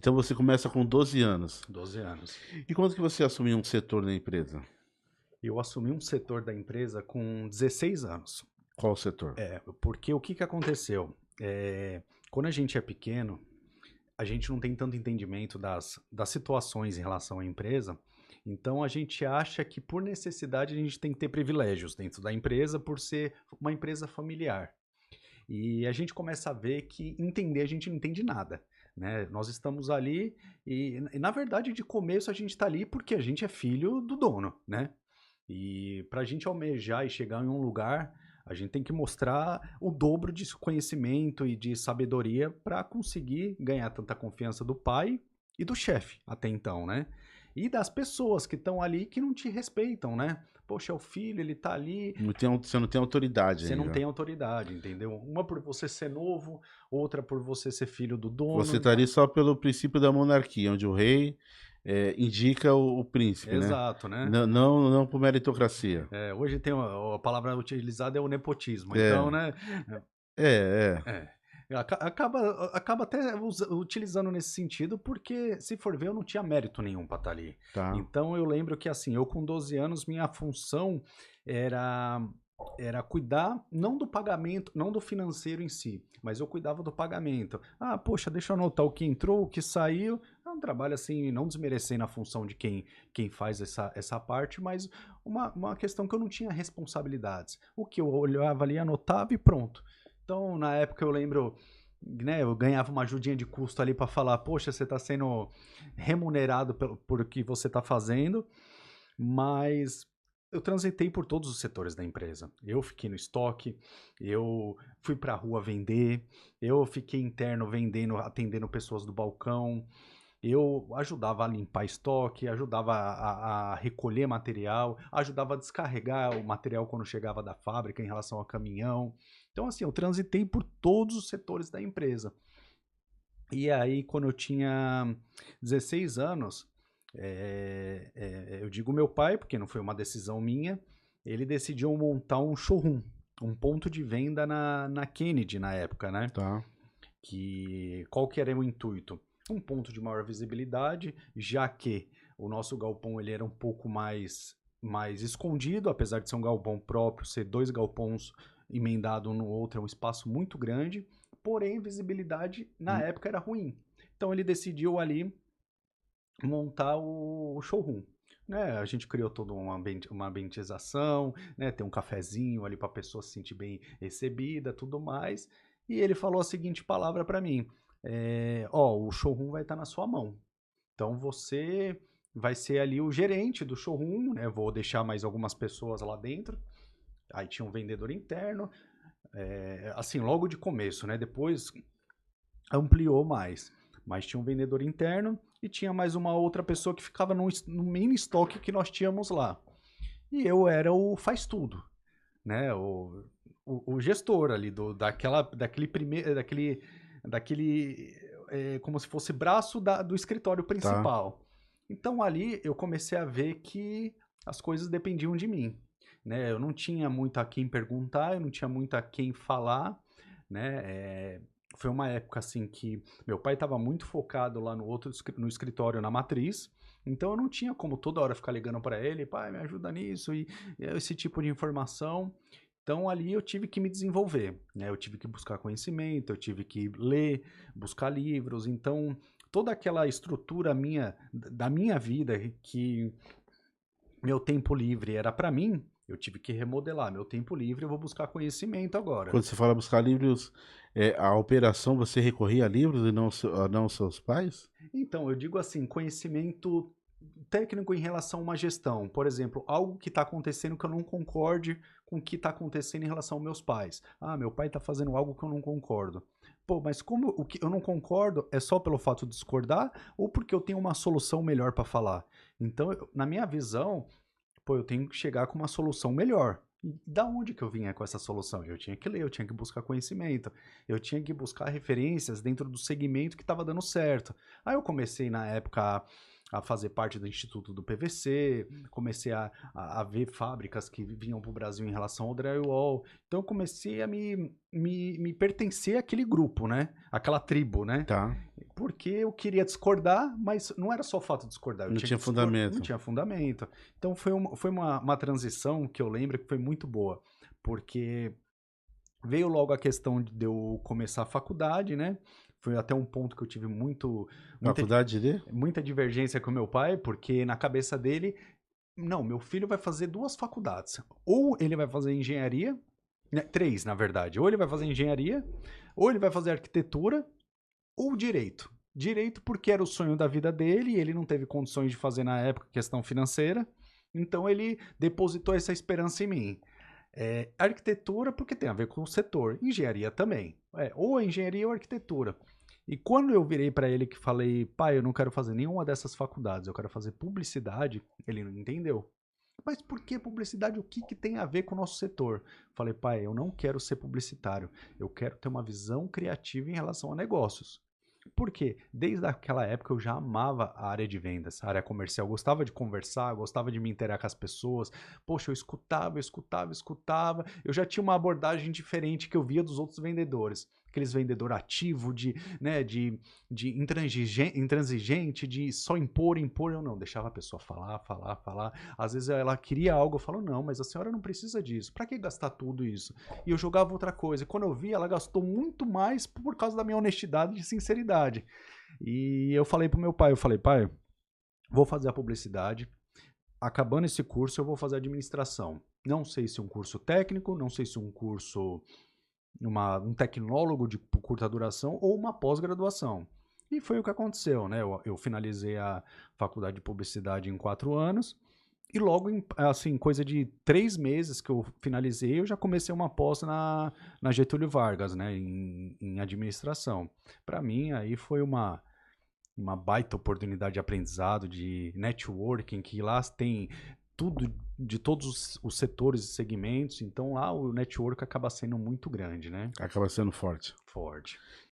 Então você começa com 12 anos. 12 anos. E quando que você assumiu um setor na empresa? Eu assumi um setor da empresa com 16 anos. Qual setor? Porque o que que aconteceu? Quando a gente é pequeno, a gente não tem tanto entendimento das situações em relação à empresa, então a gente acha que por necessidade a gente tem que ter privilégios dentro da empresa por ser uma empresa familiar. E a gente começa a ver que entender a gente não entende nada, né? Nós estamos ali e na verdade de começo a gente está ali porque a gente é filho do dono, né? E para a gente almejar e chegar em um lugar, a gente tem que mostrar o dobro de conhecimento e de sabedoria para conseguir ganhar tanta confiança do pai e do chefe até então, né? E das pessoas que estão ali que não te respeitam, né? Poxa, é o filho, ele tá ali, Você não tem autoridade você não ainda. tem autoridade, entendeu? Uma por você ser novo, outra por você ser filho do Você dono. está ali só pelo princípio da monarquia, onde o rei indica o príncipe, né? Exato, né? Não, não, não por meritocracia. Hoje tem a palavra utilizada é o nepotismo. Então, É, né? é. É. Acaba até utilizando nesse sentido, porque se for ver, eu não tinha mérito nenhum para estar ali. Tá. Então eu lembro que assim, eu com 12 anos, minha função era era cuidar não do pagamento, não do financeiro em si, mas eu cuidava do pagamento. Ah, poxa, deixa eu anotar o que entrou, o que saiu. É um trabalho assim, não desmerecendo a função de quem faz essa parte, mas uma questão que eu não tinha responsabilidades. O que eu olhava ali, anotava e pronto. Então, na época eu lembro, né, eu ganhava uma ajudinha de custo ali para falar, poxa, você está sendo remunerado por o que você está fazendo, mas eu transitei por todos os setores da empresa. Eu fiquei no estoque, eu fui para a rua vender, eu fiquei interno vendendo, atendendo pessoas do balcão, eu ajudava a limpar estoque, ajudava a recolher material, ajudava a descarregar o material quando chegava da fábrica em relação ao caminhão. Então, assim, eu transitei por todos os setores da empresa. E aí, quando eu tinha 16 anos, eu digo meu pai, porque não foi uma decisão minha, ele decidiu montar um showroom, um ponto de venda na Kennedy na época, né? Tá. Que qual que era o intuito? Um ponto de maior visibilidade, já que o nosso galpão ele era um pouco mais escondido, apesar de ser um galpão próprio, ser dois galpões emendado um no outro, é um espaço muito grande, porém a visibilidade na Hum, época era ruim. Então ele decidiu ali montar o showroom. Né, a gente criou toda uma ambientização, né, tem um cafezinho ali para a pessoa se sentir bem recebida, tudo mais. E ele falou a seguinte palavra para mim: o showroom vai estar na sua mão. Então você vai ser ali o gerente do showroom, né? Vou deixar mais algumas pessoas lá dentro. Aí tinha um vendedor interno, assim, logo de começo, né? Depois ampliou mais. Mas tinha um vendedor interno e tinha mais uma outra pessoa que ficava no mini estoque que nós tínhamos lá. E eu era o faz tudo, né? O gestor ali daquele primeiro, daquele como se fosse braço do escritório tá. principal. Então ali eu comecei a ver que as coisas dependiam de mim, né? Eu não tinha muito a quem perguntar, eu não tinha muito a quem falar, né? Foi uma época assim que meu pai estava muito focado lá no escritório na matriz, então eu não tinha como toda hora ficar ligando para ele, pai, me ajuda nisso e esse tipo de informação. Então ali eu tive que me desenvolver, né? Eu tive que buscar conhecimento, eu tive que ler, buscar livros. Então toda aquela estrutura minha da minha vida que meu tempo livre era para mim, eu tive que remodelar. Meu tempo livre eu vou buscar conhecimento agora. Quando você fala buscar livros, a operação você recorria a livros e não, não seus pais? Então, eu digo assim, conhecimento técnico em relação a uma gestão. Por exemplo, algo que está acontecendo que eu não concorde com o que está acontecendo em relação aos meus pais. Ah, meu pai está fazendo algo que eu não concordo. Pô, mas como o que eu não concordo é só pelo fato de discordar ou porque eu tenho uma solução melhor para falar? Então, na minha visão, pô, eu tenho que chegar com uma solução melhor. E da onde que eu vinha com essa solução? Eu tinha que ler, eu tinha que buscar conhecimento, eu tinha que buscar referências dentro do segmento que estava dando certo. Aí eu comecei na época a fazer parte do Instituto do PVC, comecei a ver fábricas que vinham para o Brasil em relação ao drywall. Então eu comecei a me pertencer àquele grupo, né? Aquela tribo, né? Tá. Porque eu queria discordar, mas não era só o fato de discordar. Eu Não tinha que discordar, fundamento. não tinha fundamento. Então foi uma transição que eu lembro que foi muito boa. Porque veio logo a questão de eu começar a faculdade, né? Foi até um ponto que eu tive muita, Faculdade de? muita divergência com meu pai, porque na cabeça dele, não, meu filho vai fazer 2 faculdades. Ou ele vai fazer engenharia, né, 3, na verdade. Ou ele vai fazer engenharia, ou ele vai fazer arquitetura, ou direito. Direito porque era o sonho da vida dele, e ele não teve condições de fazer na época questão financeira, então ele depositou essa esperança em mim. Arquitetura porque tem a ver com o setor, engenharia também. Ou engenharia ou arquitetura. E quando eu virei para ele que falei, pai, eu não quero fazer nenhuma dessas faculdades, eu quero fazer publicidade, ele não entendeu. Mas por que publicidade? O que tem a ver com o nosso setor? Falei, pai, eu não quero ser publicitário, eu quero ter uma visão criativa em relação a negócios. Por quê? Desde aquela época eu já amava a área de vendas, a área comercial. Eu gostava de conversar, gostava de me interar com as pessoas. Poxa, eu escutava. Eu já tinha uma abordagem diferente que eu via dos outros vendedores. Aqueles vendedor ativo, né, de intransigente, de só impor. Eu não, deixava a pessoa falar. Às vezes ela queria algo, eu falo, não, mas a senhora não precisa disso. Pra que gastar tudo isso? E eu jogava outra coisa. E quando eu vi, ela gastou muito mais por causa da minha honestidade e sinceridade. E eu falei pro meu pai, pai, vou fazer a publicidade. Acabando esse curso, eu vou fazer administração. Não sei se um curso técnico, não sei se um curso, um tecnólogo de curta duração ou uma pós-graduação. E foi o que aconteceu, né? Eu finalizei a faculdade de publicidade em 4 anos. E logo, assim, coisa de 3 meses que eu finalizei, eu já comecei uma pós na Getúlio Vargas, né, em administração. Para mim, aí foi uma baita oportunidade de aprendizado, de networking, que lá tem tudo de todos os setores e segmentos, então lá o network acaba sendo muito grande, né? Acaba sendo forte. Forte.